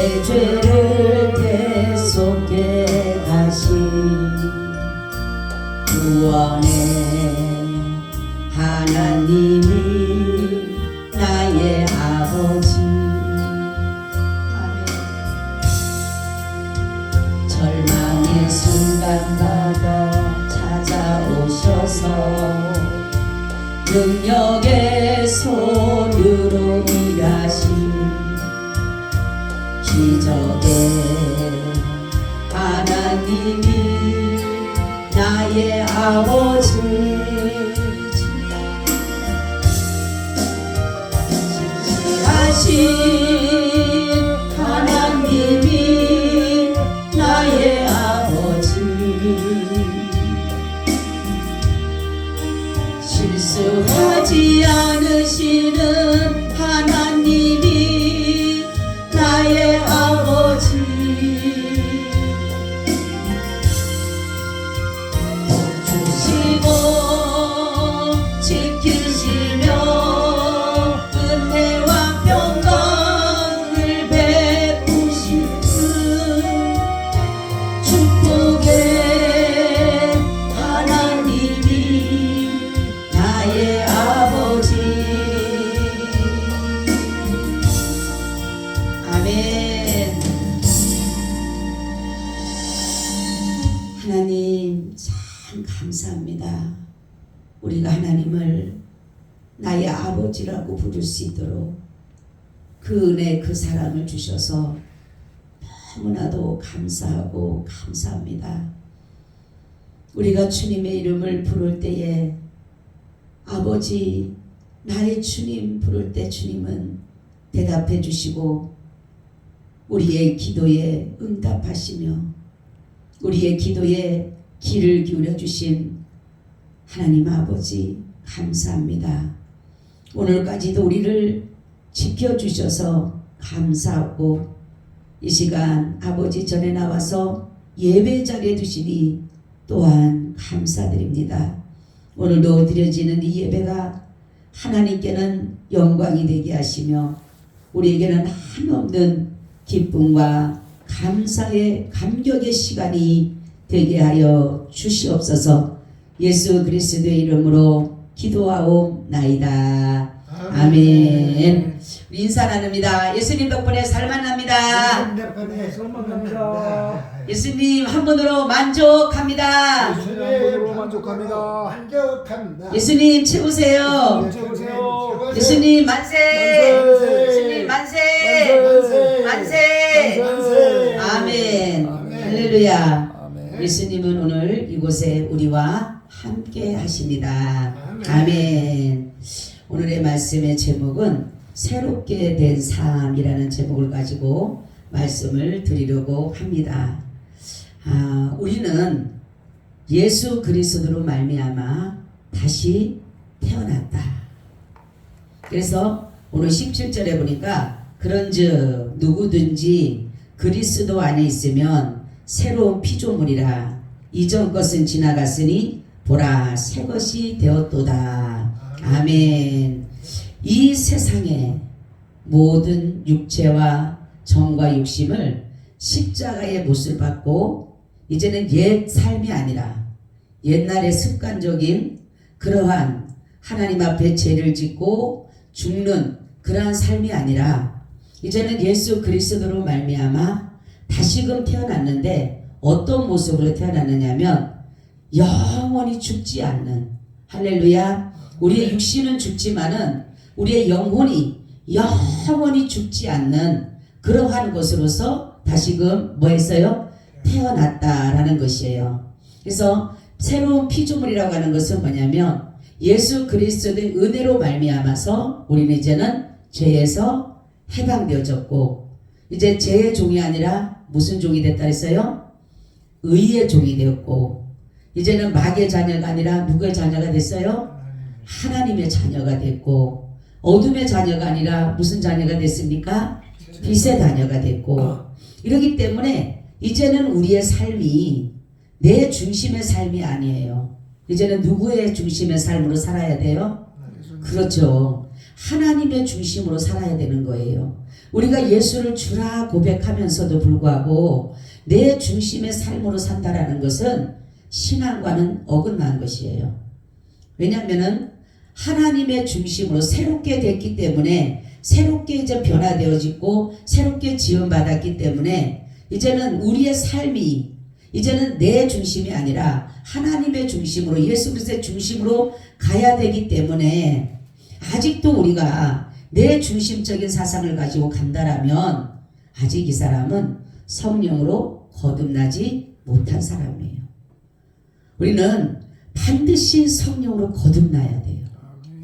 내 죄를 대속해 가신 구원의 하나님이 나의 아버지. 아멘. 절망의 순간마다 찾아오셔서 능력의 손으로 일하신 기적의 하나님이 나의 아버지. 진실하신 하나님이 나의 아버지. 실수하지 않으시는 하나님이 나의 아버지. 주시고 지키시며 은혜와 평강을 베푸시는 축복의 하나님이 나의 아버지. 아멘. 하나님 참 감사합니다. 우리가 하나님을 나의 아버지라고 부를 수 있도록 그 은혜 그 사랑을 주셔서 너무나도 감사하고 감사합니다. 우리가 주님의 이름을 부를 때에 아버지 나의 주님 부를 때 주님은 대답해 주시고 우리의 기도에 응답하시며 우리의 기도에 귀를 기울여 주신 하나님 아버지 감사합니다. 오늘까지도 우리를 지켜주셔서 감사하고 이 시간 아버지 전에 나와서 예배 자리에 두시니 또한 감사드립니다. 오늘도 드려지는 이 예배가 하나님께는 영광이 되게 하시며 우리에게는 한없는 기쁨과 감사의 감격의 시간이 되게 하여 주시옵소서. 예수 그리스도의 이름으로 기도하옵나이다. 아멘. 우리 인사 나눕니다. 예수님 덕분에 살만납니다. 예수님 한 분으로 만족합니다. 예수님 한 분으로 만족합니다. 예수님 최고세요. 예수님 만세. 예수님 만세. 만세. 아멘. 할렐루야. 예수님은 오늘 이곳에 우리와 함께 하십니다. 아멘. 오늘의 말씀의 제목은 새롭게 된 삶이라는 제목을 가지고 말씀을 드리려고 합니다. 우리는 예수 그리스도로 말미암아 다시 태어났다. 그래서 오늘 17절에 보니까 그런즉 누구든지 그리스도 안에 있으면 새로운 피조물이라 이전 것은 지나갔으니 보라 새 것이 되었도다. 아멘. 이 세상의 모든 육체와 정과 욕심을 십자가의 못을 받고 이제는 옛 삶이 아니라 옛날의 습관적인 그러한 하나님 앞에 죄를 짓고 죽는 그러한 삶이 아니라 이제는 예수 그리스도로 말미암아 다시금 태어났는데 어떤 모습으로 태어났느냐면 영원히 죽지 않는, 할렐루야, 우리의 육신은 죽지만은 우리의 영혼이 영원히 죽지 않는 그러한 것으로서 다시금 뭐 했어요? 태어났다라는 것이에요. 그래서 새로운 피조물이라고 하는 것은 뭐냐면 예수 그리스도의 은혜로 말미암아서 우리는 이제는 죄에서 해방되어졌고 이제 죄의 종이 아니라 무슨 종이 됐다 했어요? 의의 종이 되었고 이제는 마귀의 자녀가 아니라 누구의 자녀가 됐어요? 하나님의 자녀가 됐고 어둠의 자녀가 아니라 무슨 자녀가 됐습니까? 빛의 자녀가 됐고 이러기 때문에 이제는 우리의 삶이 내 중심의 삶이 아니에요. 이제는 누구의 중심의 삶으로 살아야 돼요? 그렇죠. 하나님의 중심으로 살아야 되는 거예요. 우리가 예수를 주라 고백하면서도 불구하고 내 중심의 삶으로 산다라는 것은 신앙과는 어긋난 것이에요. 왜냐하면은 하나님의 중심으로 새롭게 됐기 때문에, 새롭게 이제 변화되어지고 새롭게 지원받았기 때문에 이제는 우리의 삶이 이제는 내 중심이 아니라 하나님의 중심으로, 예수 그리스도의 중심으로 가야 되기 때문에, 아직도 우리가 내 중심적인 사상을 가지고 간다라면 아직 이 사람은 성령으로 거듭나지 못한 사람이에요. 우리는 반드시 성령으로 거듭나야 돼요.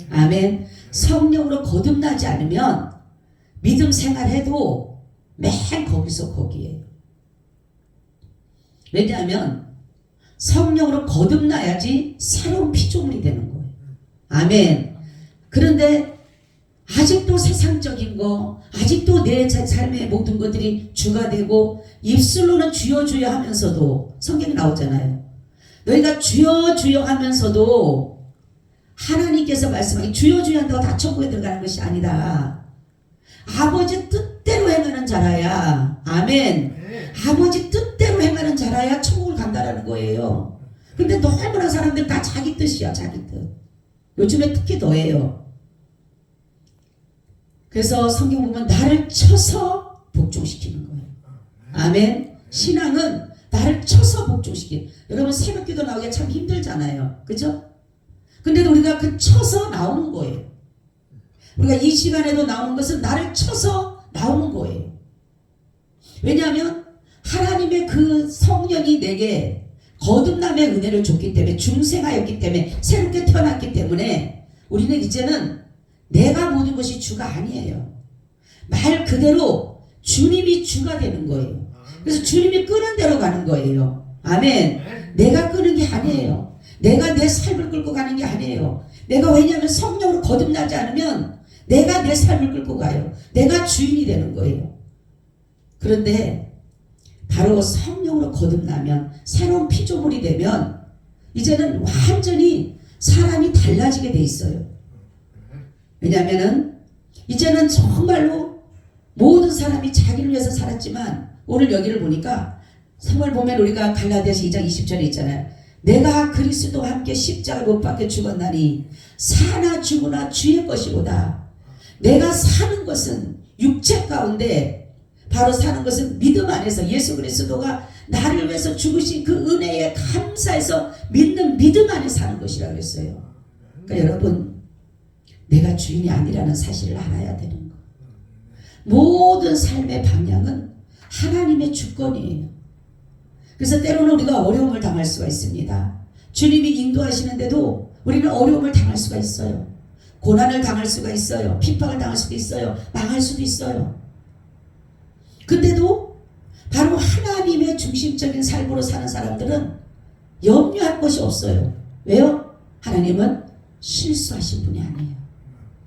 아멘. 성령으로 거듭나지 않으면 믿음 생활해도 맨 거기서 거기에요. 왜냐하면 성령으로 거듭나야지 새로운 피조물이 되는 거예요. 아멘. 그런데 아직도 세상적인 거, 아직도 내 삶의 모든 것들이 주가 되고 입술로는 주여 주여 하면서도, 성경에 나오잖아요. 너희가 주여 주여 하면서도 하나님께서 말씀하기 주여 주여 한다고 다 천국에 들어가는 것이 아니다. 아버지 뜻대로 행하는 자라야, 아멘. 아버지 뜻대로 행하는 자라야 천국을 간다라는 거예요. 근데 너무나 사람들 다 자기 뜻이야, 자기 뜻. 요즘에 특히 더해요. 그래서 성경 보면 나를 쳐서 복종시키는 거예요. 아멘. 신앙은 나를 쳐서 복종시키는. 여러분 새벽기도 나오기가 참 힘들잖아요. 그죠? 근데도 우리가 그 쳐서 나오는 거예요. 우리가 이 시간에도 나오는 것은 나를 쳐서 나오는 거예요. 왜냐하면 하나님의 그 성령이 내게 거듭남의 은혜를 줬기 때문에, 중생하였기 때문에, 새롭게 태어났기 때문에 우리는 이제는 내가 모든 것이 주가 아니에요. 말 그대로 주님이 주가 되는 거예요. 그래서 주님이 끄는 대로 가는 거예요. 아멘. 내가 끄는 게 아니에요. 내가 내 삶을 끌고 가는 게 아니에요. 내가, 왜냐하면 성령으로 거듭나지 않으면 내가 내 삶을 끌고 가요. 내가 주인이 되는 거예요. 그런데 바로 성령으로 거듭나면, 새로운 피조물이 되면 이제는 완전히 사람이 달라지게 돼 있어요. 왜냐하면은 이제는 정말로 모든 사람이 자기를 위해서 살았지만, 오늘 여기를 보니까 정말 보면 우리가 갈라디아서 2장 20절에 있잖아요. 내가 그리스도와 함께 십자가를 못 박혀 죽었나니 사나 죽으나 주의 것이로다. 내가 사는 것은 육체 가운데, 바로 사는 것은 믿음 안에서 예수 그리스도가 나를 위해서 죽으신 그 은혜에 감사해서 믿는 믿음 안에 사는 것이라고 그랬어요. 그러니까 여러분, 내가 주인이 아니라는 사실을 알아야 되는 거예요. 모든 삶의 방향은 하나님의 주권이에요. 그래서 때로는 우리가 어려움을 당할 수가 있습니다. 주님이 인도하시는데도 우리는 어려움을 당할 수가 있어요. 고난을 당할 수가 있어요. 핍박을 당할 수도 있어요. 망할 수도 있어요. 근데도 바로 하나님의 중심적인 삶으로 사는 사람들은 염려할 것이 없어요. 왜요? 하나님은 실수하신 분이 아니에요.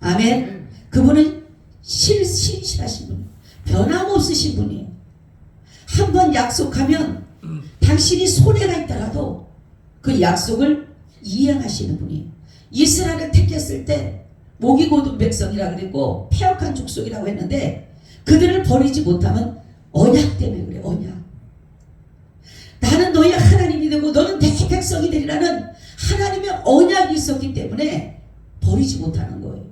아멘. 그분은 신실하신 분, 변함없으신 분이에요. 한번 약속하면 당신이 손해가 있더라도 그 약속을 이행하시는 분이에요. 이스라엘을 택했을 때 목이 곧은 백성이라 그랬고 패역한 족속이라고 했는데, 그들을 버리지 못하면 언약 때문에 그래. 언약. 나는 너희 하나님이 되고 너는 내 백성이 되리라는 하나님의 언약이 있었기 때문에 버리지 못하는 거예요.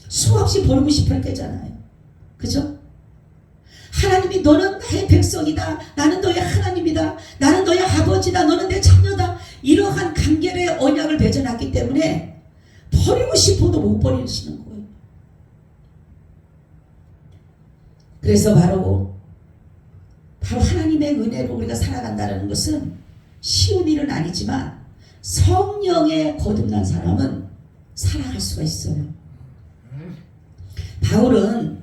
수없이 버리고 싶을 때잖아요. 그죠? 하나님이 너는 나의 백성이다. 나는 너의 하나님이다. 나는 너의 아버지다. 너는 내 자녀다. 이러한 관계의 언약을 맺어놨기 때문에 버리고 싶어도 못 버리시는 거예요. 그래서 바로 하나님의 은혜로 우리가 살아간다는 것은 쉬운 일은 아니지만 성령에 거듭난 사람은 살아갈 수가 있어요. 바울은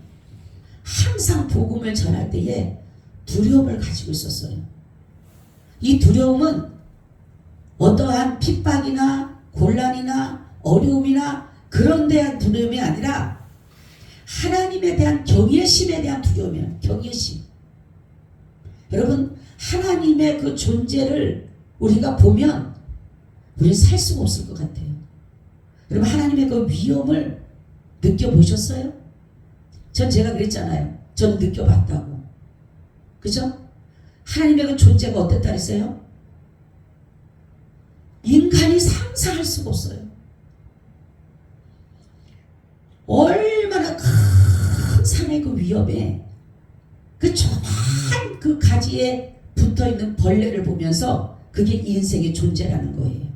항상 복음을 전할 때에 두려움을 가지고 있었어요. 이 두려움은 어떠한 핍박이나 곤란이나 어려움이나 그런 데한 두려움이 아니라 하나님에 대한 경외심에 대한 두려움이에요. 경외심. 여러분, 하나님의 그 존재를 우리가 보면 우리는 살 수가 없을 것 같아요. 여러분, 하나님의 그 위엄을 느껴보셨어요? 전 제가 그랬잖아요. 저는 느껴봤다고. 그죠? 하나님의 그 존재가 어땠다 그랬어요? 인간이 상상할 수가 없어요. 얼마나 큰 산의 그 위협에 그 조그만 그 가지에 붙어있는 벌레를 보면서 그게 인생의 존재라는 거예요.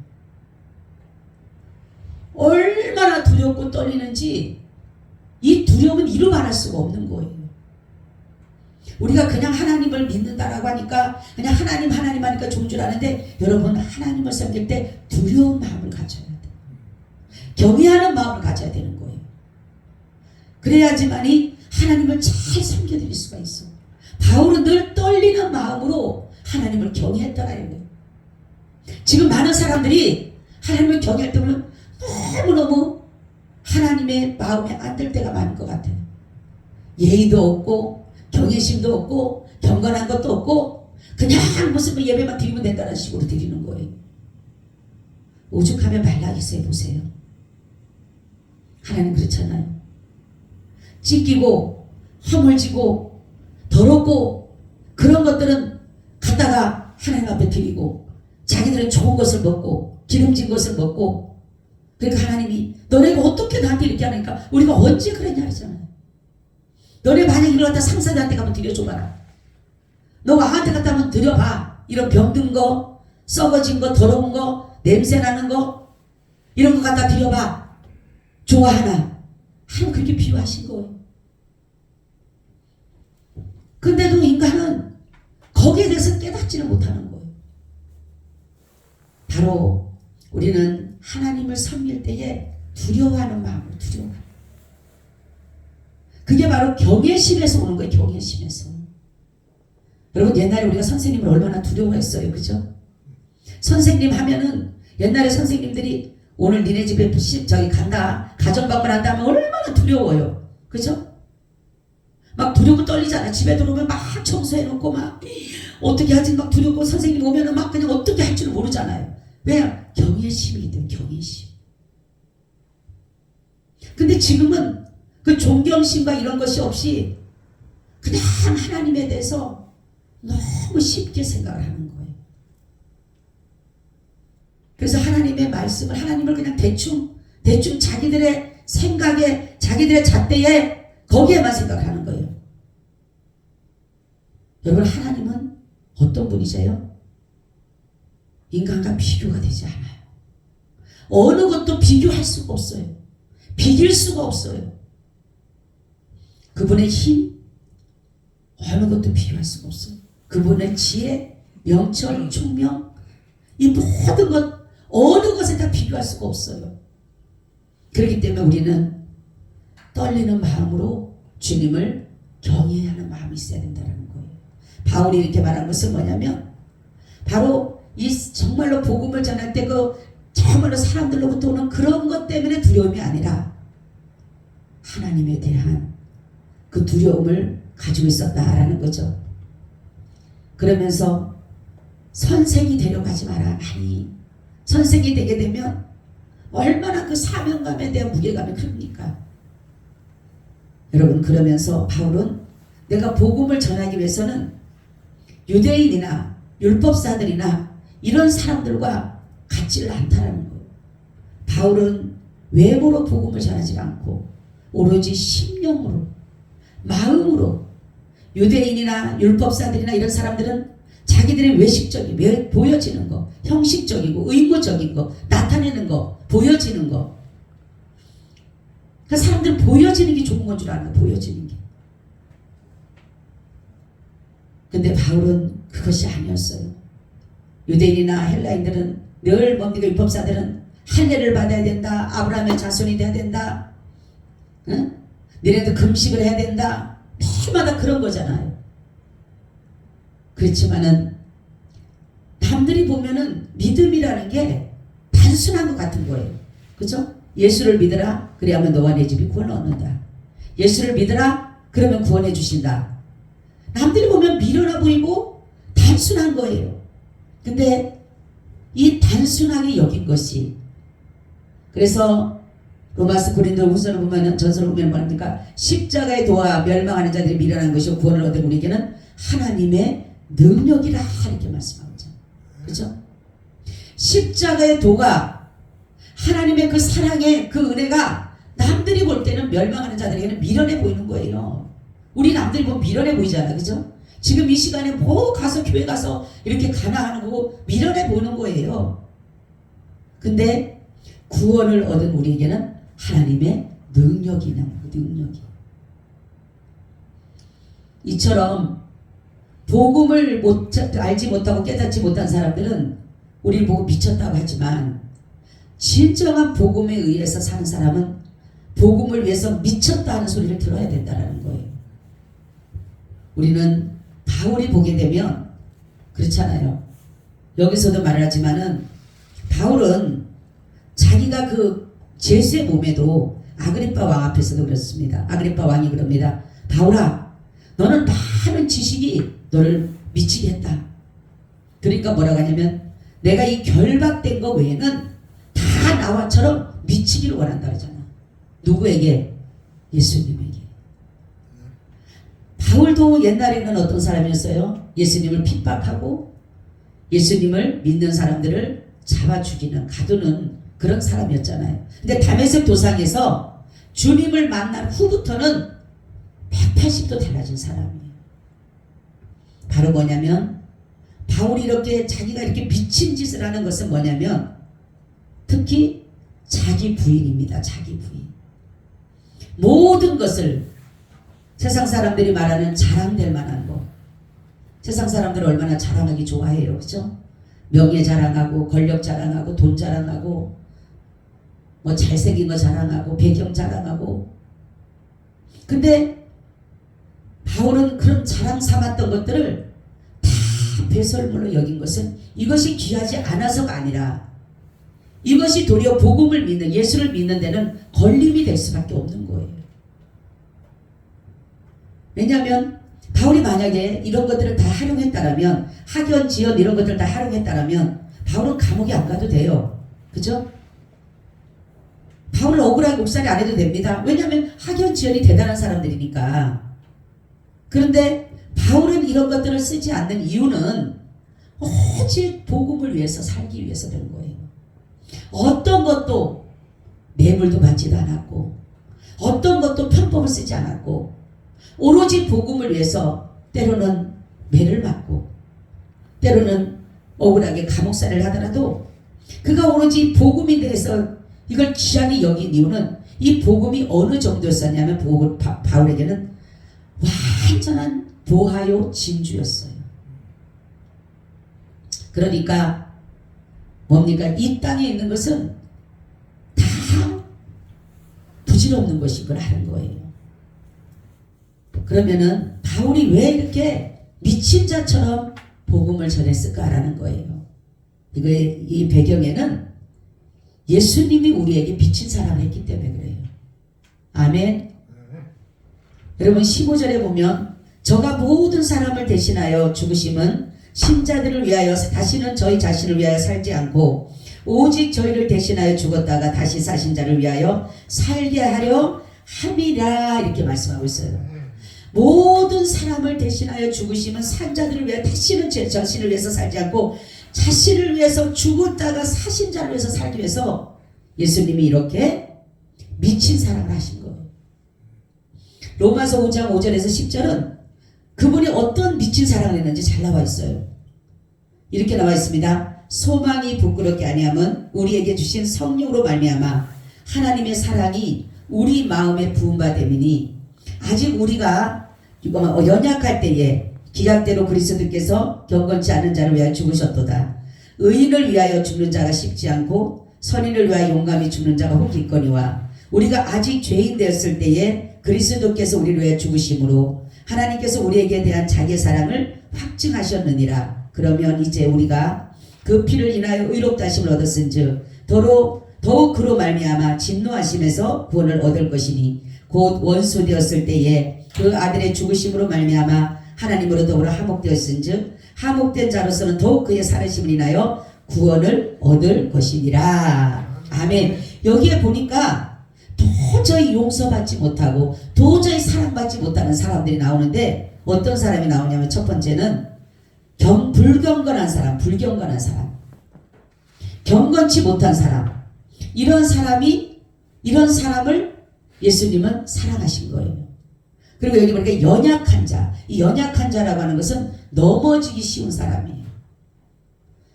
얼마나 두렵고 떨리는지 이 두려움은 이루 말할 수가 없는 거예요. 우리가 그냥 하나님을 믿는다라고 하니까 그냥 하나님 하니까 좋은 줄 아는데 여러분 하나님을 섬길 때 두려운 마음을 가져야 돼요. 경외하는 마음을 가져야 되는 거예요. 그래야지만이 하나님을 잘 섬겨드릴 수가 있어. 바울은 늘 떨리는 마음으로 하나님을 경외했더라는 거예요. 지금 많은 사람들이 하나님을 경외할 때 보면 너무너무 하나님의 마음에 안 들 때가 많은 것 같아요. 예의도 없고 경외심도 없고 경건한 것도 없고 그냥 무슨 뭐 예배만 드리면 된다는 식으로 드리는 거예요. 오죽하면 말라기서 해보세요. 하나님 그렇잖아요. 찢기고 허물지고 더럽고 그런 것들은 갖다가 하나님 앞에 드리고 자기들은 좋은 것을 먹고 기름진 것을 먹고 그러니까 하나님이 너네가 어떻게 나한테 이렇게 하니까 우리가 언제 그랬냐 하잖아요. 너네 만약 이걸 갖다 상사들한테 가면 드려줘봐라. 너 왕한테 갖다 한번 드려봐. 이런 병든 거 썩어진 거 더러운 거 냄새나는 거 이런 거 갖다 드려봐. 좋아하나? 하나님 그렇게 비유하신 거예요. 근데도 인간은 거기에 대해서 깨닫지를 못하는 거예요. 바로 우리는 하나님을 섬길 때에 두려워하는 마음으로 두려워하는 그게 바로 경외심에서 오는 거예요. 경외심에서. 여러분 옛날에 우리가 선생님을 얼마나 두려워했어요. 그죠? 선생님 하면은 옛날에 선생님들이 오늘 니네 집에 저기 간다 가정방문 한다 하면 얼마나 두려워요. 그죠? 막 두렵고 떨리잖아. 집에 들어오면 막 청소해놓고 막 어떻게 하지 막 두렵고 선생님 오면은 막 그냥 어떻게 할 줄 모르잖아요. 왜? 경외심이기 때문에 경외심. 근데 지금은 그 존경심과 이런 것이 없이 그냥 하나님에 대해서 너무 쉽게 생각을 하는 거예요. 그래서 하나님의 말씀을 하나님을 그냥 대충 자기들의 생각에 자기들의 잣대에 거기에만 생각을 하는 거예요. 여러분 하나님은 어떤 분이세요? 인간과 비교가 되지 않아요. 어느 것도 비교할 수가 없어요. 비길 수가 없어요. 그분의 힘 어느 것도 비교할 수가 없어요. 그분의 지혜, 명철, 총명 이 모든 것 어느 것에 다 비교할 수가 없어요. 그렇기 때문에 우리는 떨리는 마음으로 주님을 경외하는 마음이 있어야 된다는 거예요. 바울이 이렇게 말한 것은 뭐냐면 바로 이 정말로 복음을 전할 때 그 정말로 사람들로부터 오는 그런 것 때문에 두려움이 아니라 하나님에 대한 그 두려움을 가지고 있었다라는 거죠. 그러면서 선생이 되려가지 마라. 아니 선생이 되게 되면 얼마나 그 사명감에 대한 무게감이 큽니까? 여러분 그러면서 바울은 내가 복음을 전하기 위해서는 유대인이나 율법사들이나 이런 사람들과 같지를 않다는 거예요. 바울은 외모로 복음을 전하지 않고 오로지 심령으로 마음으로 유대인이나 율법사들이나 이런 사람들은 자기들의 외식적인 보여지는 거 형식적이고 의무적인 거 나타내는 거 보여지는 거 그 사람들은 보여지는 게 좋은 건 줄 아는 거 보여지는 게 근데 바울은 그것이 아니었어요. 유대인이나 헬라인들은 늘 뭡니까 율법사들은 할례를 받아야 된다. 아브라함의 자손이 돼야 된다. 응? 너네도 금식을 해야 된다. 매일마다 그런 거잖아요. 그렇지만은 남들이 보면은 믿음이라는 게 단순한 것 같은 거예요. 그죠? 예수를 믿으라. 그래야만 너와 내 집이 구원을 얻는다. 예수를 믿으라. 그러면 구원해 주신다. 남들이 보면 미련해 보이고 단순한 거예요. 근데 이 단순하게 여긴 것이 그래서 로마서 고린도 후서를 보면 전서를 보면 뭐합니까? 십자가에 도와 멸망하는 자들이 미련한 것이요 구원을 얻은 우리에게는 하나님의 능력이라 이렇게 말씀하고 있잖아요. 그렇죠? 십자가의 도가 하나님의 그 사랑의 그 은혜가 남들이 볼 때는 멸망하는 자들에게는 미련해 보이는 거예요. 우리 남들이 보면 미련해 보이잖아. 그죠? 지금 이 시간에 뭐 가서 교회 가서 이렇게 가나하는 거고 미련해 보이는 거예요. 근데 구원을 얻은 우리에게는 하나님의 능력이 있는 거예요. 능력이. 이처럼 복음을 알지 못하고 깨닫지 못한 사람들은 우리를 보고 미쳤다고 하지만 진정한 복음에 의해서 사는 사람은 복음을 위해서 미쳤다 하는 소리를 들어야 된다는 거예요. 우리는 바울이 보게 되면 그렇잖아요. 여기서도 말을 하지만은 바울은 자기가 그 제수의 몸에도 아그리파 왕 앞에서도 그렇습니다. 아그리파 왕이 그럽니다. 바울아, 너는 많은 지식이 너를 미치게 했다. 그러니까 뭐라고 하냐면 내가 이 결박된 거 외에는 다 나와처럼 미치기를 원한다 그러잖아. 누구에게? 예수님에게. 바울도 옛날에는 어떤 사람이었어요? 예수님을 핍박하고 예수님을 믿는 사람들을 잡아 죽이는 가두는 그런 사람이었잖아요. 근데 다메섹 도상에서 주님을 만난 후부터는 180도 달라진 사람이에요. 바로 뭐냐면 바울이 이렇게 자기가 이렇게 미친 짓을 하는 것은 뭐냐면 특히 자기 부인입니다. 자기 부인. 모든 것을 세상 사람들이 말하는 자랑될 만한 거. 세상 사람들 얼마나 자랑하기 좋아해요. 그죠? 명예 자랑하고 권력 자랑하고 돈 자랑하고 뭐 잘생긴 거 자랑하고 배경 자랑하고. 근데 바울은 그런 자랑 삼았던 것들을 다 배설물로 여긴 것은 이것이 귀하지 않아서가 아니라 이것이 도리어 복음을 믿는 예수를 믿는 데는 걸림이 될 수밖에 없는 거예요. 왜냐하면 바울이 만약에 이런 것들을 다 활용했다라면 학연, 지연 이런 것들을 다 활용했다라면 바울은 감옥에 안 가도 돼요. 그죠? 바울은 억울하게 옥살이 안 해도 됩니다. 왜냐하면 학연, 지연이 대단한 사람들이니까. 그런데 바울은 이런 것들을 쓰지 않는 이유는 오직 복음을 위해서 살기 위해서 된 거예요. 어떤 것도 뇌물도 받지도 않았고 어떤 것도 편법을 쓰지 않았고 오로지 복음을 위해서 때로는 매를 맞고 때로는 억울하게 감옥살이를 하더라도 그가 오로지 복음에 대해서 이걸 귀하게 여긴 이유는 이 복음이 어느 정도였었냐면 바울에게는 완전한 보하요 진주였어요. 그러니까 뭡니까? 이 땅에 있는 것은 다 부질없는 것인 걸 아는 거예요. 그러면은 바울이 왜 이렇게 미친 자처럼 복음을 전했을까라는 거예요. 이 배경에는 예수님이 우리에게 비친 사랑을 했기 때문에 그래요. 아멘. 여러분 15절에 보면 저가 모든 사람을 대신하여 죽으심은 신자들을 위하여 다시는 저희 자신을 위하여 살지 않고 오직 저희를 대신하여 죽었다가 다시 사신 자를 위하여 살게 하려 함이라 이렇게 말씀하고 있어요. 모든 사람을 대신하여 죽으심은 산자들을 위하여 다시는 제 자신을 위해서 살지 않고 자신을 위해서 죽었다가 사신 자를 위해서 살기 위해서 예수님이 이렇게 미친 사랑을 하신 거예요. 로마서 5장 5절에서 10절은 그분이 어떤 미친 사랑을 했는지 잘 나와 있어요. 이렇게 나와 있습니다. 소망이 부끄럽게 아니함은 우리에게 주신 성령으로 말미암아 하나님의 사랑이 우리 마음에 부은 바 됨이니 아직 우리가 연약할 때에 기약대로 그리스도께서 경건치 않은 자를 위하여 죽으셨도다. 의인을 위하여 죽는 자가 쉽지 않고 선인을 위하여 용감히 죽는 자가 혹 있거니와 우리가 아직 죄인 되었을 때에 그리스도께서 우리를 위하여 죽으심으로 하나님께서 우리에게 대한 자기의 사랑을 확증하셨느니라. 그러면 이제 우리가 그 피를 인하여 의롭다 하심을 얻었은즉 더욱 그로 말미암아 진노하심에서 구원을 얻을 것이니 곧 원수 되었을 때에 그 아들의 죽으심으로 말미암아 하나님으로 더불어 화목되었은즉 화목된 자로서는 더욱 그의 살으심을 인하여 구원을 얻을 것이니라. 아멘. 여기에 보니까 도저히 용서받지 못하고 도저히 사랑받지 못하는 사람들이 나오는데 어떤 사람이 나오냐면 첫 번째는 불경건한 사람, 불경건한 사람, 경건치 못한 사람. 이런 사람을 예수님은 사랑하신 거예요. 그리고 여기 보니까 연약한 자, 이 연약한 자라고 하는 것은 넘어지기 쉬운 사람이에요.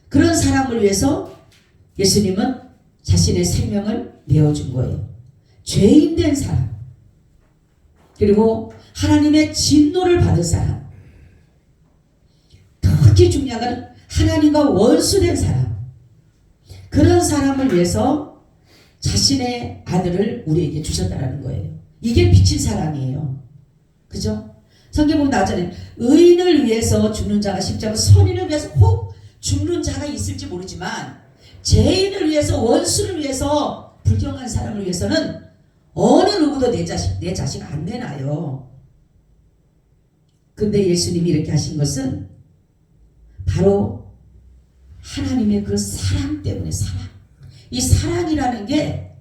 그런 사람을 위해서 예수님은 자신의 생명을 내어준 거예요. 죄인된 사람, 그리고 하나님의 진노를 받은 사람, 특히 중요한 건 하나님과 원수된 사람, 그런 사람을 위해서 자신의 아들을 우리에게 주셨다라는 거예요. 이게 비친 사랑이에요. 그죠? 성경 보면 나오잖아요. 의인을 위해서 죽는 자가 십자가, 선인을 위해서 혹 죽는 자가 있을지 모르지만 죄인을 위해서, 원수를 위해서, 불경한 사람을 위해서는 어느 누구도 내 자식 안 내놔요. 근데 예수님이 이렇게 하신 것은 바로 하나님의 그 사랑 때문에, 사랑. 이 사랑이라는 게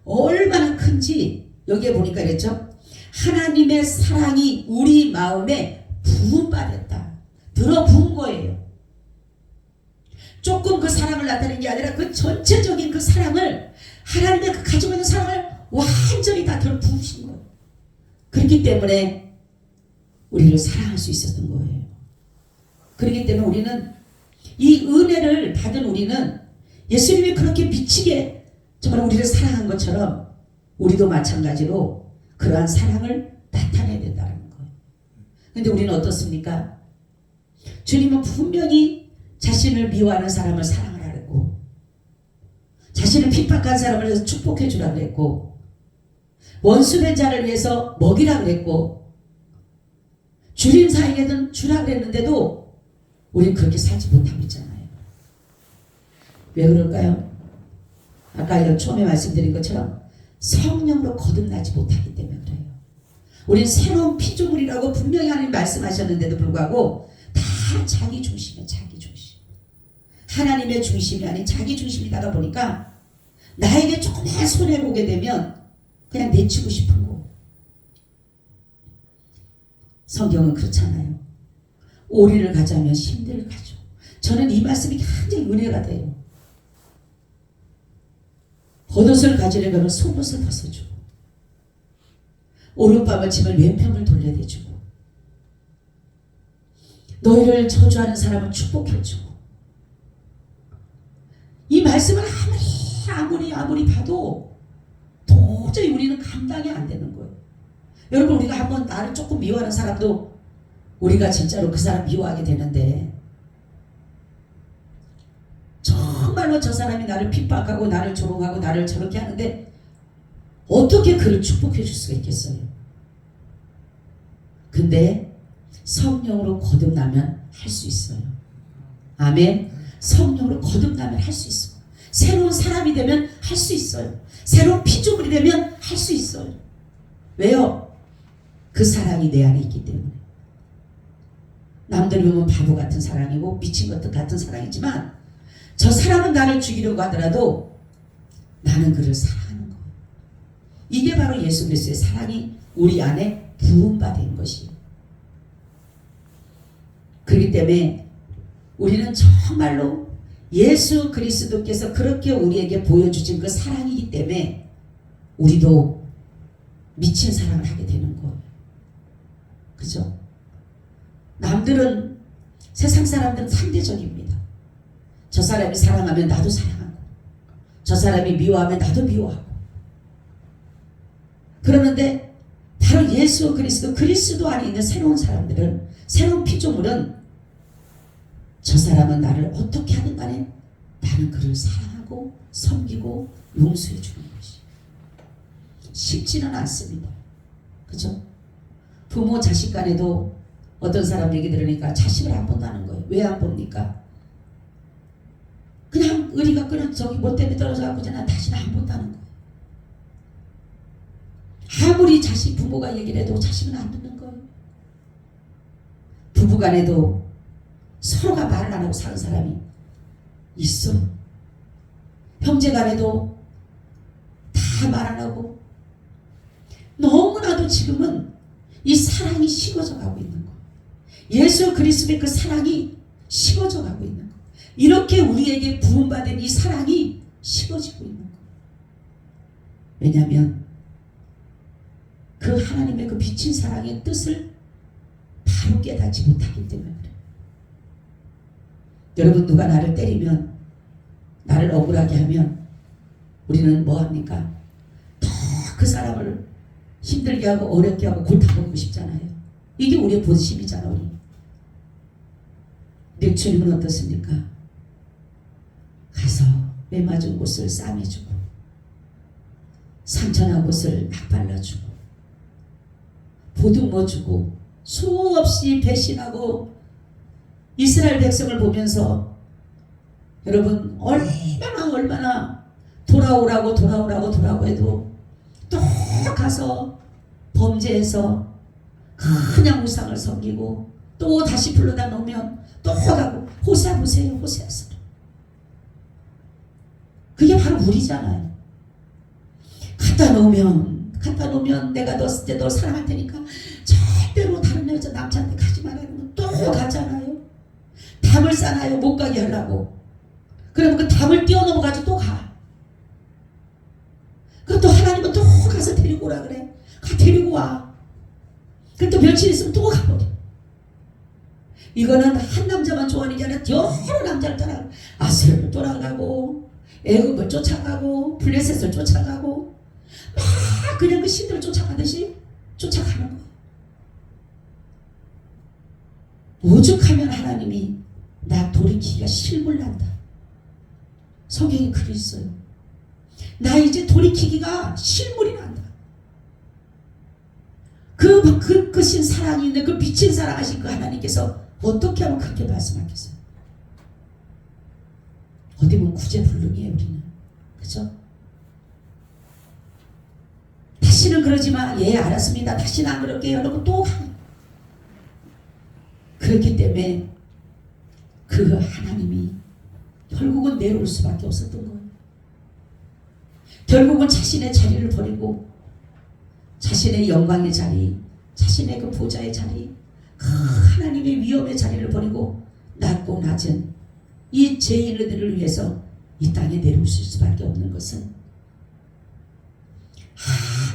얼마나 큰지 여기에 보니까 그랬죠. 하나님의 사랑이 우리 마음에 부음받았다. 들어부은 거예요. 조금 그 사랑을 나타내는 게 아니라 그 전체적인 그 사랑을, 하나님의 그 가지고 있는 사랑을 완전히 다 들어부으신 거예요. 그렇기 때문에 우리를 사랑할 수 있었던 거예요. 그렇기 때문에 우리는 이 은혜를 받은 우리는 예수님이 그렇게 미치게 정말 우리를 사랑한 것처럼 우리도 마찬가지로 그러한 사랑을 나타내야 된다는 거예요. 그런데 우리는 어떻습니까? 주님은 분명히 자신을 미워하는 사람을 사랑을 하랬고, 자신을 핍박한 사람을 축복해 주라 그랬고, 원수된 자를 위해서 먹이라 그랬고, 주림사에게는 주라 그랬는데도 우리는 그렇게 살지 못하고 있잖아요. 왜 그럴까요? 아까 처음에 말씀드린 것처럼 성령으로 거듭나지 못하기 때문에 그래요. 우리는 새로운 피조물이라고 분명히 하나님 말씀하셨는데도 불구하고 다 자기 중심이에요. 자기 중심. 하나님의 중심이 아닌 자기 중심이다가 보니까 나에게 조금만 손해보게 되면 그냥 내치고 싶은 거. 성경은 그렇잖아요. 오리를 가자면 심리를 가죠. 저는 이 말씀이 굉장히 은혜가 돼요. 겉옷을 가지려면 속옷을 벗어주고, 오른밤을 치면 왼편을 돌려대주고, 너희를 저주하는 사람을 축복해주고. 이 말씀을 아무리 봐도 도저히 우리는 감당이 안 되는 거예요. 여러분, 우리가 한번 나를 조금 미워하는 사람도 우리가 진짜로 그 사람 미워하게 되는데, 정말로 저 사람이 나를 핍박하고 나를 조롱하고 나를 저렇게 하는데 어떻게 그를 축복해 줄 수가 있겠어요? 근데 성령으로 거듭나면 할 수 있어요. 아멘. 성령으로 거듭나면 할 수 있어요. 새로운 사람이 되면 할 수 있어요. 새로운 피조물이 되면 할 수 있어요. 왜요? 그 사랑이 내 안에 있기 때문에. 남들이 보면 바보 같은 사랑이고 미친 것 같은 사랑이지만 저 사람은 나를 죽이려고 하더라도 나는 그를 사랑하는 거예요. 이게 바로 예수 그리스도의 사랑이 우리 안에 부음받은 것이에요. 그렇기 때문에 우리는 정말로 예수 그리스도께서 그렇게 우리에게 보여주신 그 사랑이기 때문에 우리도 미친 사랑을 하게 되는 거예요. 그죠? 남들은, 세상 사람들은 상대적입니다. 저 사람이 사랑하면 나도 사랑하고, 저 사람이 미워하면 나도 미워하고. 그러는데 바로 예수 그리스도 안에 있는 새로운 사람들은, 새로운 피조물은 저 사람은 나를 어떻게 하든 간에 나는 그를 사랑하고 섬기고 용서해 주는 것이 쉽지는 않습니다. 그죠? 부모 자식 간에도 어떤 사람 얘기 들으니까 자식을 안 본다는 거예요. 왜 안 봅니까? 그냥 의리가 그냥 저기 뭐 때문에 떨어져갖고 난 다시는 안 본다는 거예요. 아무리 자식 부모가 얘기를 해도 자식은 안 듣는 거예요. 부부간에도 서로가 말을 안 하고 사는 사람이 있어요. 형제간에도 다 말 안 하고 바로 지금은 이 사랑이 식어져 가고 있는 거예요. 예수 그리스도의 그 사랑이 식어져 가고 있는 거예요. 이렇게 우리에게 부음받은 이 사랑이 식어지고 있는 거예요. 왜냐하면 그 하나님의 그 비친 사랑의 뜻을 바로 깨닫지 못하기 때문에 그래요. 여러분, 누가 나를 때리면, 나를 억울하게 하면 우리는 뭐합니까? 더 그 사람을 힘들게 하고 어렵게 하고 골탕먹고 싶잖아요. 이게 우리의 본심이잖아. 우리. 근데 주님은 어떻습니까? 가서 매맞은 곳을 싸매주고 상처난 곳을 막 발라주고 보듬어주고 수없이 배신하고 이스라엘 백성을 보면서 여러분 얼마나 돌아오라고 해도 또 가서 범죄해서 그냥 우상을 섬기고 또 다시 불러다 놓으면 또 가고. 호세아 보세요. 호세아서 그게 바로 우리잖아요. 갖다 놓으면 내가 너 사랑할 테니까 절대로 다른 여자 남자한테 가지 말라는 또 가잖아요. 담을 싸나요? 못 가게 하려고. 그러면 그 담을 뛰어넘어가지고 또 가. 그럼 또 하나님은 또 가서 데리고 오라 그래. 데리고 와. 그럼 또 며칠 있으면 또 가버려. 이거는 한 남자만 좋아하는 게 아니라 여러 남자를 따라가고 아스를 따라가고 애굽을 쫓아가고 블레셋을 쫓아가고 막 그냥 그 신들을 쫓아가듯이 쫓아가는 거예요. 오죽하면 하나님이 나 돌이키기가 실물난다. 성경에 글이 있어요. 나 이제 돌이키기가 실물이 난다. 그 신 사랑이 있는 그 미친 사랑하신 그 하나님께서 어떻게 하면 그렇게 말씀하겠어요? 어디 보면 구제불능이에요. 우리는. 그죠? 다시는 그러지 마. 예, 알았습니다. 다시는 안 그럴게요. 이러고 또 그렇기 때문에 그 하나님이 결국은 내려올 수밖에 없었던 거예요. 결국은 자신의 자리를 버리고 자신의 영광의 자리, 자신의 그 보좌의 자리, 그 하나님의 위엄의 자리를 버리고 낮고 낮은 이 죄인들을 위해서 이 땅에 내려오실 수밖에 없는 것은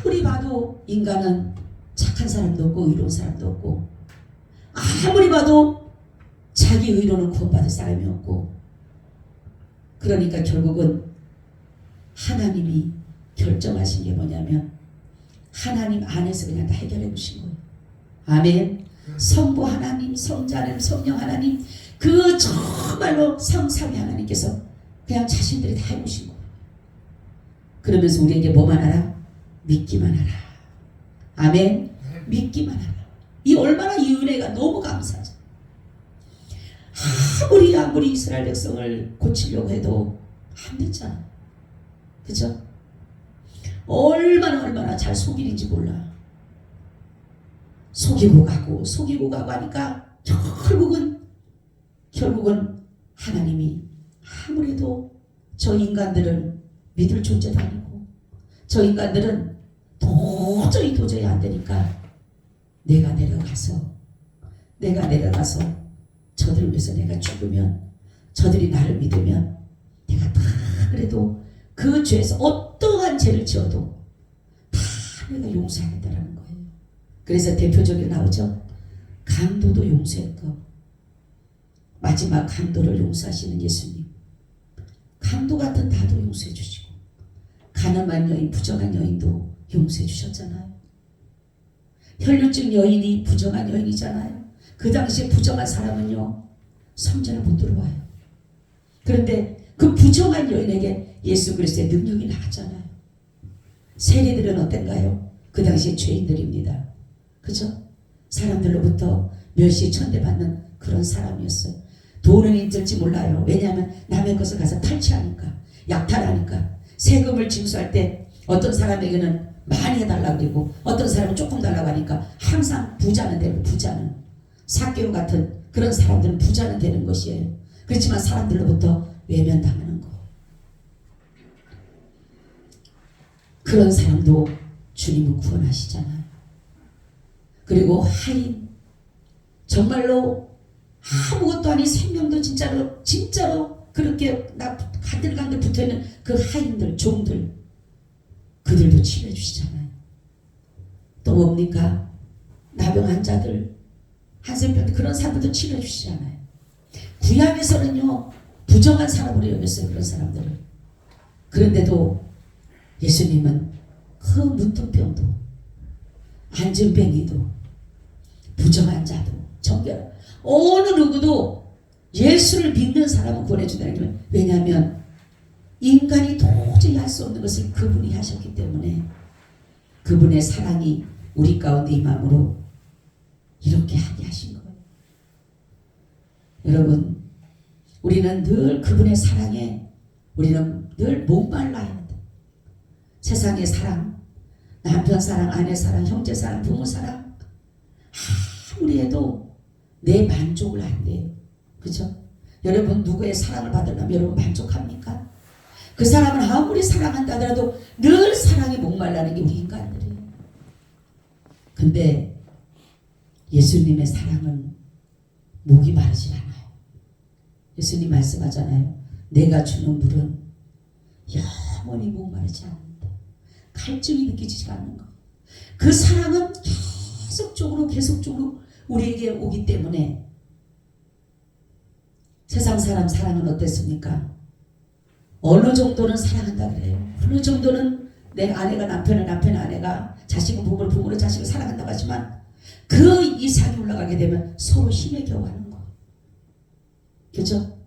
아무리 봐도 인간은 착한 사람도 없고 의로운 사람도 없고 아무리 봐도 자기 의로는 구원받을 사람이 없고 그러니까 결국은 하나님이 결정하신 게 뭐냐면 하나님 안에서 그냥 다 해결해 보신 거예요. 아멘. 성부 하나님, 성자 하나님, 성령 하나님 그 정말로 삼위 하나님께서 그냥 자신들이 다 해보신 거예요. 그러면서 우리에게 뭐만 하라? 믿기만 하라. 아멘. 믿기만 하라. 이 얼마나 이 은혜가 너무 감사하죠. 아무리 이스라엘 백성을 고치려고 해도 안 됐잖아. 그죠? 얼마나 잘 속일인지 몰라. 속이고 가고 하니까 결국은 하나님이 아무래도 저 인간들은 믿을 존재도 아니고 저 인간들은 도저히 안 되니까 내가 내려가서 저들을 위해서 내가 죽으면 저들이 나를 믿으면 내가 다 그래도 그 죄에서 어떠한 죄를 지어도 다 내가 용서하겠다라는 거예요. 그래서 대표적으로 나오죠. 강도도 용서했고 마지막 강도를 용서하시는 예수님. 강도 같은 나도 용서해 주시고 가늠한 여인, 부정한 여인도 용서해 주셨잖아요. 혈류증 여인이 부정한 여인이잖아요. 그 당시에 부정한 사람은요 성전을 못 들어와요. 그런데 그 부정한 여인에게 예수 그리스도의 능력이 나갔잖아요. 세리들은 어땠가요? 그 당시에 죄인들입니다. 그죠? 사람들로부터 멸시 천대받는 그런 사람이었어요. 돈은 있을지 몰라요. 왜냐하면 남의 것을 가서 탈취하니까 약탈하니까. 세금을 징수할 때 어떤 사람에게는 많이 해달라고 그러고 어떤 사람은 조금 달라고 하니까 항상 부자는 되고 부자는 삭개오 같은 그런 사람들은 부자는 되는 것이에요. 그렇지만 사람들로부터 외면당하는 거. 그런 사람도 주님은 구원하시잖아요. 그리고 하인, 정말로 아무것도 아닌 생명도 진짜로 그렇게 간들간들 붙어있는 그 하인들, 종들, 그들도 치료해 주시잖아요. 또 뭡니까? 나병 환자들, 한센병 그런 사람들도 치료해 주시잖아요. 구약에서는요 부정한 사람으로 여겼어요, 그런 사람들을. 그런데도 예수님은 그 문둥병도, 안진뱅이도, 부정한 자도, 정결한 어느 누구도 예수를 믿는 사람은 구원해준다는 게, 왜냐하면 인간이 도저히 할 수 없는 것을 그분이 하셨기 때문에, 그분의 사랑이 우리 가운데 임함으로 이렇게 하게 하신 거예요. 여러분, 우리는 늘 그분의 사랑에 우리는 늘 목말라야 한다. 세상의 사랑, 남편 사랑, 아내 사랑, 형제 사랑, 부모 사랑 아무리 해도 내 만족을 안 돼요. 그죠? 여러분, 누구의 사랑을 받으려면 여러분 만족합니까? 그 사람을 아무리 사랑한다 하더라도 늘 사랑에 목말라는 게 우리 인간들이에요. 근데 예수님의 사랑은 목이 마르지 않아요. 예수님 말씀하잖아요. 내가 주는 물은 영원히 목마르지 않는다. 갈증이 느껴지지 않는 것. 그 사랑은 계속적으로 우리에게 오기 때문에. 세상 사람 사랑은 어땠습니까? 어느 정도는 사랑한다 그래요. 어느 정도는 내 아내가 남편을, 남편의 아내가 자식은 부모를, 부모를 자식을 사랑한다고 하지만 그 이상이 올라가게 되면 서로 힘에 겨워하는 거. 그죠?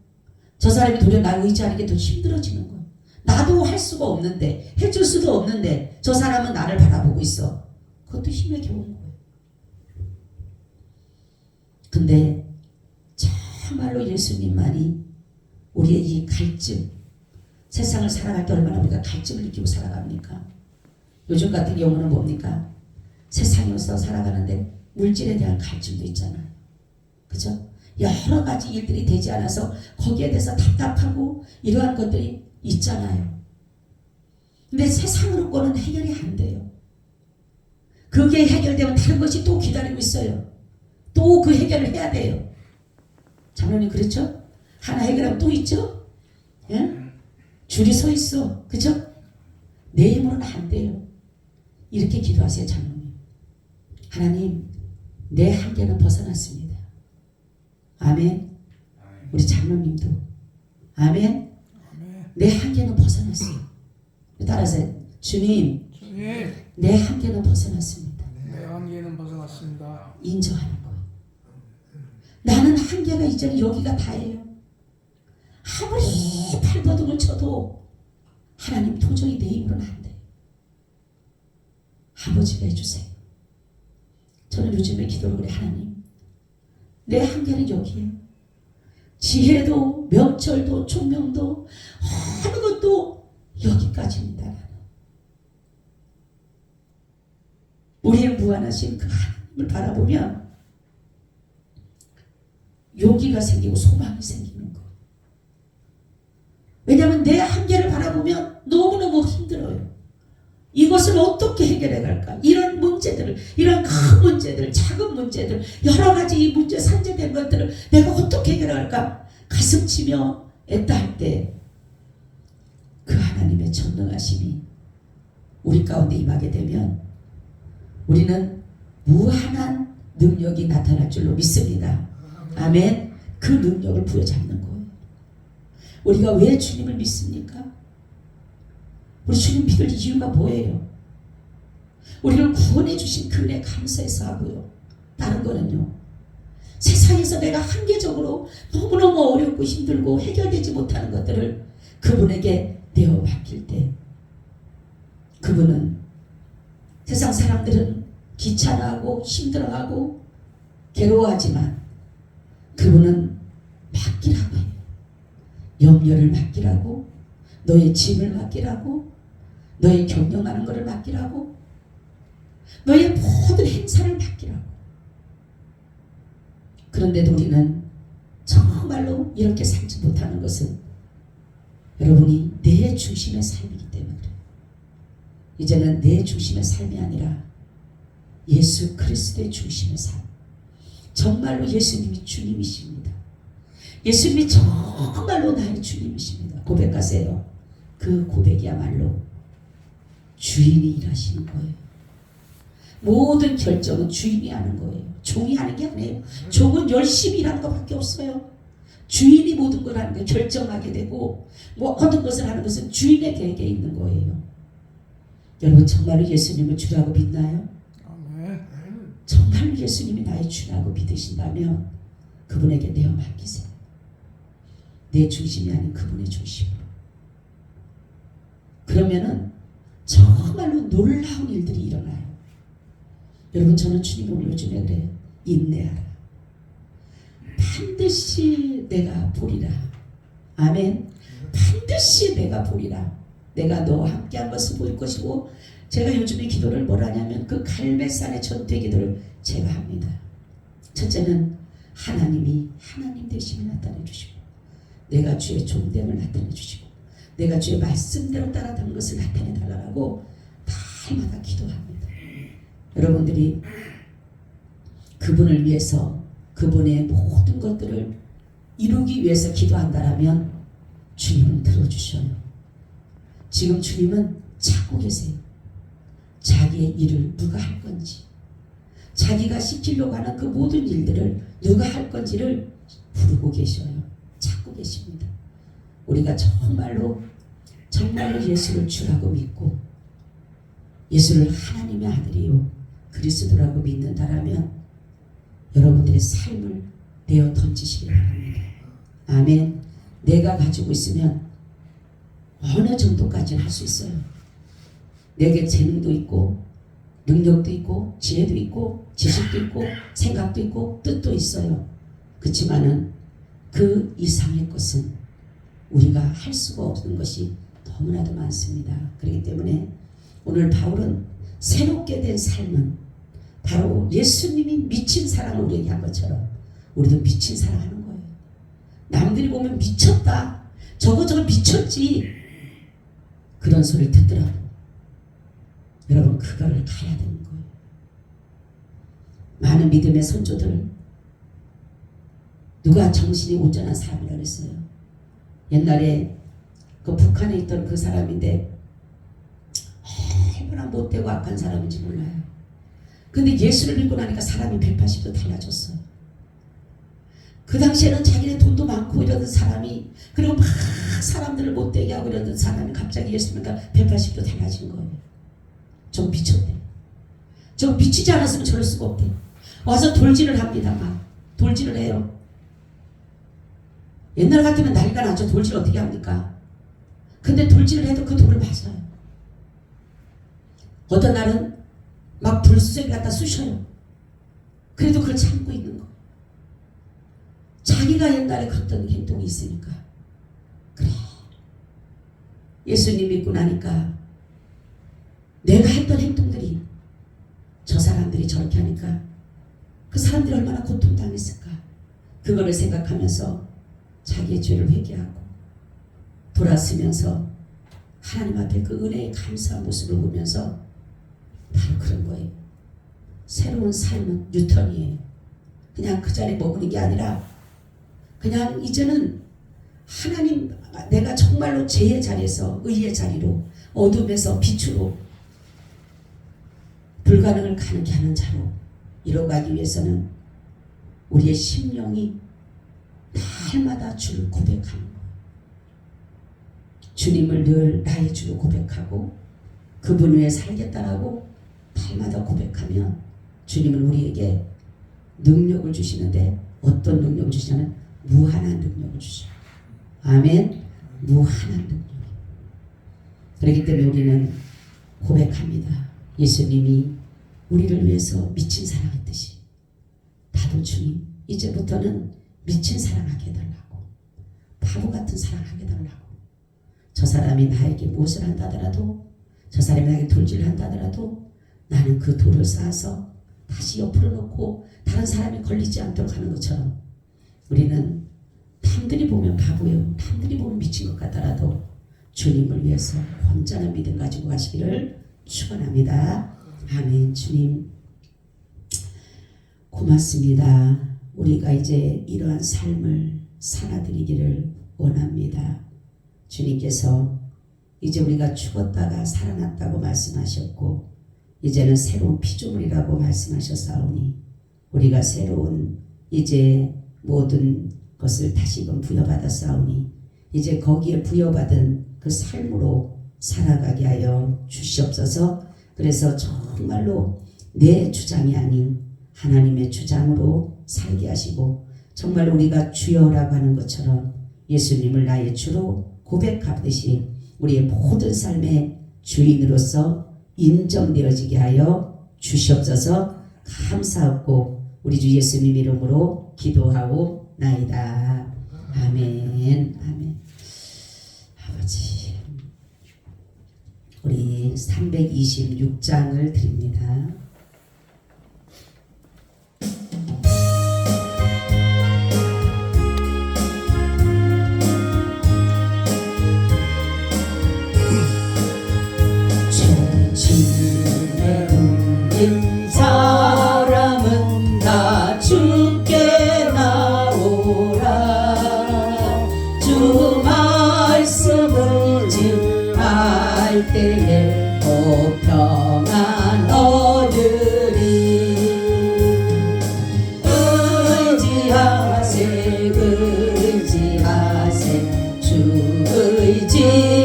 저 사람이 도리어 나를 의지하는 게 더 힘들어지는 거예요. 나도 할 수가 없는데, 해줄 수도 없는데 저 사람은 나를 바라보고 있어. 그것도 힘에 겨운 거예요. 근데 정말로 예수님만이 우리의 이 갈증, 세상을 살아갈 때 얼마나 우리가 갈증을 느끼고 살아갑니까? 요즘 같은 경우는 뭡니까? 세상에서 살아가는데 물질에 대한 갈증도 있잖아요. 그죠? 여러 가지 일들이 되지 않아서 거기에 대해서 답답하고 이러한 것들이 있잖아요. 근데 세상으로 거는 해결이 안 돼요. 그게 해결되면 다른 것이 또 기다리고 있어요. 또 그 해결을 해야 돼요. 장로님 그렇죠? 하나 해결하면 또 있죠? 예? 줄이 서 있어. 그죠? 내 힘으로는 안 돼요. 이렇게 기도하세요, 장로님. 하나님, 내 한계는 벗어났습니다. 아멘. 우리 장로님도 아멘. 내 한계는 벗어났어요. 따라서 주님, 내 한계는 벗어났습니다. 내 한계는 벗어났습니다. 인정하는 거예요. 나는 한계가 이제는 여기가 다예요. 아무리 발버둥을 쳐도 하나님 도저히 내 힘으로는 안 돼요. 아버지가 해주세요. 저는 요즘에 기도를 그래. 하나님, 내 한계는 여기에요. 지혜도 명철도 총명도 어느 것도 여기까지입니다. 우리의 무한하신 그 하나님을 바라보면 용기가 생기고 소망이 생기는 거예요. 왜냐하면 내 한계를 바라보면 너무너무 힘들어요. 이것을 어떻게 해결해 갈까? 이런 문제들을, 이런 큰 문제들, 작은 문제들, 여러 가지 이 문제 산재된 것들을 내가 어떻게 해결해 갈까? 가슴 치며 애따할 때 그 하나님의 전능하심이 우리 가운데 임하게 되면 우리는 무한한 능력이 나타날 줄로 믿습니다. 아멘. 그 능력을 부여잡는 거예요. 우리가 왜 주님을 믿습니까? 우리 주님 믿을 이유가 뭐예요? 우리를 구원해 주신 그 은혜 감사해서 하고요. 다른 거는요, 세상에서 내가 한계적으로 너무너무 어렵고 힘들고 해결되지 못하는 것들을 그분에게 내어 맡길 때, 그분은 세상 사람들은 귀찮아하고 힘들어하고 괴로워하지만 그분은 맡기라고 해요. 염려를 맡기라고, 너의 짐을 맡기라고, 너의 경영하는 것을 맡기라고, 너의 모든 행사를 맡기라고. 그런데도 우리는 정말로 이렇게 살지 못하는 것은 여러분이 내 중심의 삶이기 때문에 그래요. 이제는 내 중심의 삶이 아니라 예수 그리스도의 중심의 삶. 정말로 예수님이 주님이십니다. 예수님이 정말로 나의 주님이십니다. 고백하세요. 그 고백이야말로 주인이 일하시는 거예요. 모든 결정은 주인이 하는 거예요. 종이 하는 게 아니에요. 종은 열심히 일하는 것밖에 없어요. 주인이 모든 걸 하는 게 결정하게 되고 모든 것을 하는 것은 주인에게 있는 거예요. 여러분 정말로 예수님을 주라고 믿나요? 아멘. 정말로 예수님이 나의 주라고 믿으신다면 그분에게 내어 맡기세요. 내 중심이 아닌 그분의 중심으로. 그러면은 정말로 놀라운 일들이 일어나요. 여러분 저는 주님 오늘 요즘에 그래요. 인내하라. 반드시 내가 보리라. 아멘. 반드시 내가 보리라. 내가 너와 함께한 것을 볼 것이고 제가 요즘에 기도를 뭘 하냐면 그 갈멜산의 전투의 기도를 제가 합니다. 첫째는 하나님이 하나님 되심을 나타내 주시고 내가 주의 존됨을 나타내 주시고 내가 주의 말씀대로 따라가는 것을 나타내 달라고 날마다 기도합니다. 여러분들이 그분을 위해서 그분의 모든 것들을 이루기 위해서 기도한다라면 주님은 들어주셔요. 지금 주님은 찾고 계세요. 자기의 일을 누가 할 건지, 자기가 시키려고 하는 그 모든 일들을 누가 할 건지를 부르고 계셔요. 찾고 계십니다. 우리가 정말로 예수를 주라고 믿고 예수를 하나님의 아들이요 그리스도라고 믿는다라면 여러분들의 삶을 내어 던지시기 바랍니다. 아멘. 내가 가지고 있으면 어느 정도까지는 할 수 있어요. 내게 재능도 있고 능력도 있고 지혜도 있고 지식도 있고 생각도 있고 뜻도 있어요. 그렇지만은 그 이상의 것은 우리가 할 수가 없는 것이 너무나도 많습니다. 그렇기 때문에 오늘 바울은 새롭게 된 삶은 바로 예수님이 미친 사랑을 우리에게 한 것처럼 우리도 미친 사랑하는 거예요. 남들이 보면 미쳤다. 저거 미쳤지. 그런 소리를 듣더라도 여러분 그거를 가야 되는 거예요. 많은 믿음의 선조들 누가 정신이 온전한 사람이라고 했어요. 옛날에 그 북한에 있던 그 사람인데 얼마나 못되고 악한 사람인지 몰라요. 근데 예수를 믿고 나니까 사람이 180도 달라졌어요. 그 당시에는 자기네 돈도 많고 이러던 사람이 그리고 막 사람들을 못되게 하고 이러던 사람이 갑자기 예수 믿으니까 180도 달라진 거예요. 좀 미쳤대. 좀 미치지 않았으면 저럴 수가 없대. 와서 돌질을 합니다. 막 돌질을 해요. 옛날 같으면 난리가 나죠. 돌질 어떻게 합니까? 근데 돌질을 해도 그 돌을 맞아요. 어떤 날은 막 불수세를 갖다 쑤셔요. 그래도 그걸 참고 있는 거. 자기가 옛날에 그랬던 행동이 있으니까. 그래. 예수님 믿고 나니까 내가 했던 행동들이 저 사람들이 저렇게 하니까 그 사람들이 얼마나 고통당했을까. 그거를 생각하면서 자기의 죄를 회개하고 돌아서면서 하나님 앞에 그 은혜의 감사한 모습을 보면서 바로 그런 거예요. 새로운 삶은 뉴턴이에요. 그냥 그 자리에 머무는 게 아니라 그냥 이제는 하나님 내가 정말로 죄의 자리에서 의의 자리로 어둠에서 빛으로 불가능을 가능케 하는 자로 이뤄가기 위해서는 우리의 심령이 날마다 주를 고백하는 거예요. 주님을 늘 나의 주로 고백하고 그분 위에 살겠다라고 날마다 고백하면 주님은 우리에게 능력을 주시는데 어떤 능력을 주시냐면 무한한 능력을 주셔요. 아멘. 무한한 능력. 그렇기 때문에 우리는 고백합니다. 예수님이 우리를 위해서 미친 사랑했듯이 나도 주님 이제부터는 미친 사랑하게 해달라고 바보 같은 사랑하게 해달라고 저 사람이 나에게 무엇을 한다더라도 저 사람이 나에게 돌질을 한다더라도 나는 그 돌을 쌓아서 다시 옆으로 놓고 다른 사람이 걸리지 않도록 하는 것처럼 우리는 남들이 보면 바보요 남들이 보면 미친 것 같더라도 주님을 위해서 온전한 믿음 가지고 가시기를 축원합니다. 아멘. 주님 고맙습니다. 우리가 이제 이러한 삶을 살아드리기를 원합니다. 주님께서 이제 우리가 죽었다가 살아났다고 말씀하셨고 이제는 새로운 피조물이라고 말씀하셨사오니 우리가 새로운 이제 모든 것을 다시금 부여받았사오니 이제 거기에 부여받은 그 삶으로 살아가게 하여 주시옵소서. 그래서 정말로 내 주장이 아닌 하나님의 주장으로 살게 하시고 정말 우리가 주여라고 하는 것처럼 예수님을 나의 주로 고백하듯이 우리의 모든 삶의 주인으로서 인정되어지게 하여 주시옵소서. 감사하고 우리 주 예수님 이름으로 기도하오나이다. 아멘. 아멘. 아버지, 우리 326장을 드립니다. 사람은 다 주께 나오라. 주 말씀을 증할 때에 고평안 얻으리. 의지하세 의지하세 주 의지하세.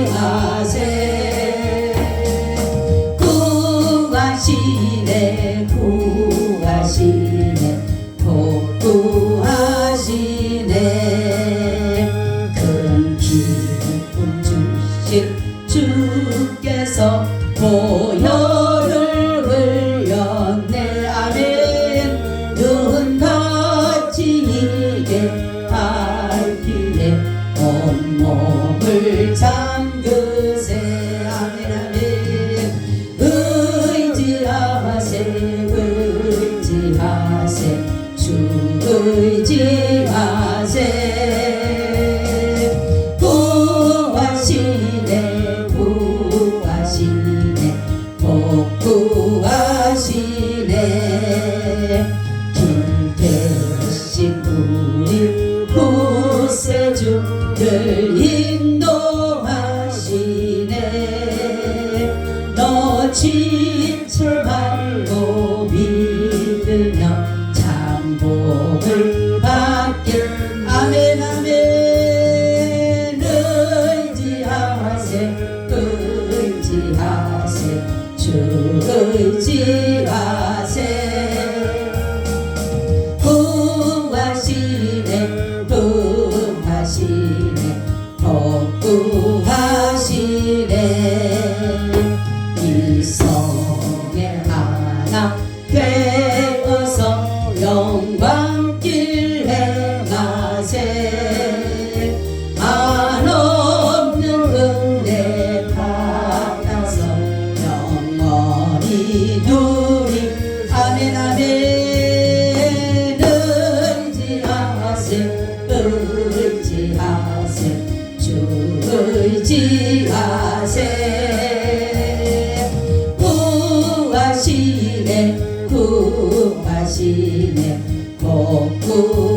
구하시네 구하시네 복구하시네. 큰 기쁨 주실 주께서 보혈을 흘렸네. 아멘. 눈 다치게 밝히네 온몸을 잠그세. 아멘 아멘. 의지하세 의지하세 주 의지하세. 구하시네 구하시네 복구하시네. 길 대신 우리 구세주를 인도하시네. 너 지체 말고 믿으며 참복을 받길. 아멘 아멘. 의지하세 의지하세 주 의지하세. 구하시네 구하시네 복구하시네. 일성에 하나 되어서 영광길 행하세. 한없는 은혜 받아서 영원히 누리. 아멘 아멘. 의지하세 의지하세 주 의지하세. 구하시네 구하시네 복구